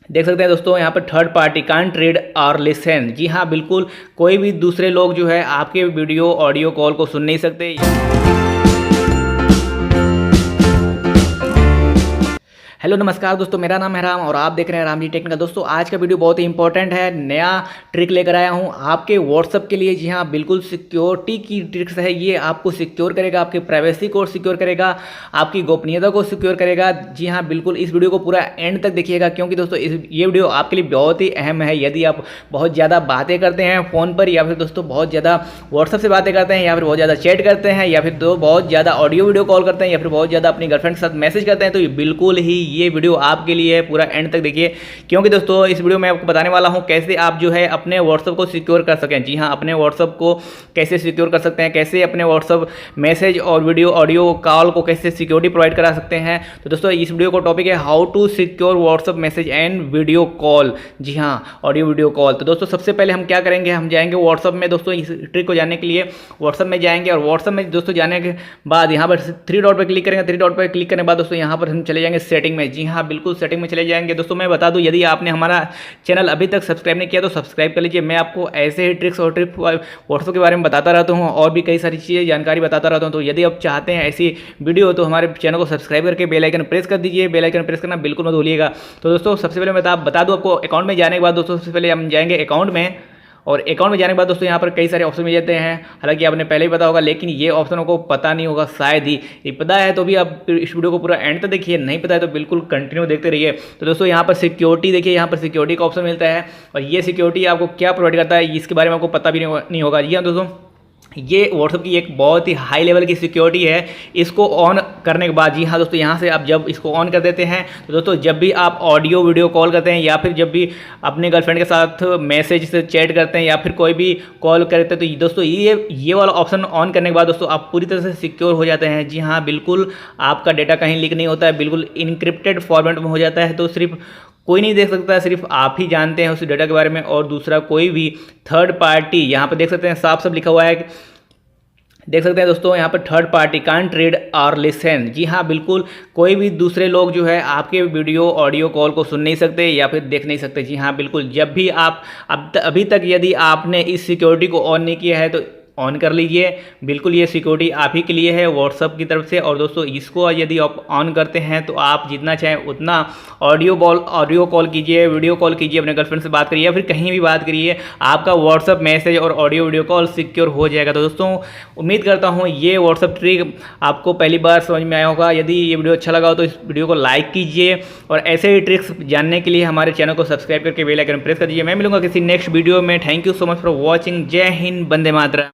देख सकते हैं दोस्तों यहाँ पर थर्ड पार्टी कांट रीड और लिसन। जी हाँ, बिल्कुल कोई भी दूसरे लोग जो है आपके वीडियो ऑडियो कॉल को सुन नहीं सकते। हेलो नमस्कार दोस्तों, मेरा नाम है राम और आप देख रहे हैं राम जी टेक्निकल। दोस्तों आज का वीडियो बहुत ही इंपॉर्टेंट है, नया ट्रिक लेकर आया हूं आपके व्हाट्सअप के लिए। जी हां, बिल्कुल सिक्योरिटी की ट्रिक्स है ये, आपको सिक्योर करेगा, आपकी प्राइवेसी को सिक्योर करेगा, आपकी गोपनीयता को सिक्योर करेगा। जी हां, बिल्कुल इस वीडियो को पूरा एंड तक देखिएगा, क्योंकि दोस्तों ये वीडियो आपके लिए बहुत ही अहम है। यदि आप बहुत ज़्यादा बातें करते हैं फ़ोन पर, या फिर दोस्तों बहुत ज़्यादा व्हाट्सअप से बातें करते हैं, या फिर बहुत ज़्यादा चैट करते हैं, या फिर बहुत ज़्यादा ऑडियो वीडियो कॉल करते हैं, या फिर बहुत ज़्यादा अपनी गर्लफ्रेंड के साथ मैसेज करते हैं, तो ये बिल्कुल ही ये वीडियो आपके लिए है। पूरा एंड तक देखिए, क्योंकि दोस्तों इस वीडियो में आपको बताने वाला हूं कैसे आप जो है अपने व्हाट्सएप को सिक्योर कर सकें। जी हां, अपने व्हाट्सएप को कैसे सिक्योर कर सकते हैं, कैसे अपने व्हाट्सएप मैसेज और वीडियो ऑडियो कॉल को कैसे सिक्योरिटी प्रोवाइड करा सकते हैं। तो दोस्तों इस वीडियो का टॉपिक है how to secure WhatsApp message and video call. जी हां, ऑडियो वीडियो कॉल। तो दोस्तों सबसे पहले हम क्या करेंगे, हम जाएंगे व्हाट्सएप में। दोस्तों इस ट्रिक को जानने के लिए व्हाट्सएप में जाएंगे, और व्हाट्सएप में दोस्तों जाने के बाद यहाँ पर थ्री डॉट पर क्लिक करेंगे। थ्री डॉट पर क्लिक करने के बाद दोस्तों यहाँ पर हम चले जाएंगे सेटिंग में। जी हाँ, बिल्कुल सेटिंग में चले जाएंगे। दोस्तों मैं बता दूं, यदि आपने हमारा चैनल अभी तक सब्सक्राइब नहीं किया तो सब्सक्राइब कर लीजिए। मैं आपको ऐसे ही ट्रिक्स और ट्रिप व्हाट्सएप के बारे में बताता रहता हूं, और भी कई सारी चीज़ें जानकारी बताता रहता हूं। तो यदि आप चाहते हैं ऐसी वीडियो, तो हमारे चैनल को सब्सक्राइब करके बेल आइकन प्रेस कर दीजिए। बेल आइकन प्रेस करना बिल्कुल मत भूलिएगा। तो दोस्तों सबसे पहले मैं बता दूं आपको, अकाउंट में जाने के बाद दोस्तों सबसे पहले हम जाएंगे अकाउंट में, और अकाउंट में जाने के बाद दोस्तों यहाँ पर कई सारे ऑप्शन मिल जाते हैं। हालांकि आपने पहले ही पता होगा, लेकिन ये ऑप्शन को पता नहीं होगा शायद ही। ये पता है तो भी आप इस वीडियो को पूरा एंड तक देखिए, नहीं पता है तो बिल्कुल कंटिन्यू देखते रहिए। तो दोस्तों यहाँ पर सिक्योरिटी देखिए, यहाँ पर सिक्योरिटी का ऑप्शन मिलता है, और ये सिक्योरिटी आपको क्या प्रोवाइड करता है इसके बारे में आपको पता भी नहीं होगा। जी हाँ दोस्तों, ये व्हाट्सएप की एक बहुत ही हाई लेवल की सिक्योरिटी है। इसको ऑन करने के बाद, जी हाँ दोस्तों, यहाँ से आप जब इसको ऑन कर देते हैं तो दोस्तों जब भी आप ऑडियो वीडियो कॉल करते हैं, या फिर जब भी अपने गर्लफ्रेंड के साथ मैसेज से चैट करते हैं, या फिर कोई भी कॉल करते हैं, तो दोस्तों ये वाला ऑप्शन ऑन करने के बाद दोस्तों आप पूरी तरह से सिक्योर हो जाते हैं। जी हाँ, बिल्कुल आपका डेटा कहीं लीक नहीं होता है, बिल्कुल इनक्रिप्टेड फॉर्मेट में हो जाता है। तो सिर्फ कोई नहीं देख सकता है, सिर्फ आप ही जानते हैं उस डेटा के बारे में, और दूसरा कोई भी थर्ड पार्टी। यहाँ पर देख सकते हैं साफ साफ लिखा हुआ है, देख सकते हैं दोस्तों यहाँ पर थर्ड पार्टी कांट रीड और लिसन। जी हाँ, बिल्कुल कोई भी दूसरे लोग जो है आपके वीडियो ऑडियो कॉल को सुन नहीं सकते या फिर देख नहीं सकते। जी हाँ, बिल्कुल जब भी आप अभी तक यदि आपने इस सिक्योरिटी को ऑन नहीं किया है तो ऑन कर लीजिए। बिल्कुल ये सिक्योरिटी आप ही के लिए है व्हाट्सएप की तरफ से। और दोस्तों इसको यदि आप ऑन करते हैं तो आप जितना चाहें उतना ऑडियो कॉल कीजिए, वीडियो कॉल कीजिए, अपने गर्लफ्रेंड से बात करिए, या फिर कहीं भी बात करिए, आपका व्हाट्सएप मैसेज और ऑडियो वीडियो कॉल सिक्योर हो जाएगा। तो दोस्तों उम्मीद करता हूँ ये व्हाट्सएप ट्रिक आपको पहली बार समझ में आया होगा। यदि ये वीडियो अच्छा लगा हो तो इस वीडियो को लाइक कीजिए, और ऐसे ही ट्रिक्स जानने के लिए हमारे चैनल को सब्सक्राइब करके बेल आइकन प्रेस कर दीजिए। मैं मिलूंगा किसी नेक्स्ट वीडियो में। Thank you so much for watching. जय हिंद, वंदे मातरम।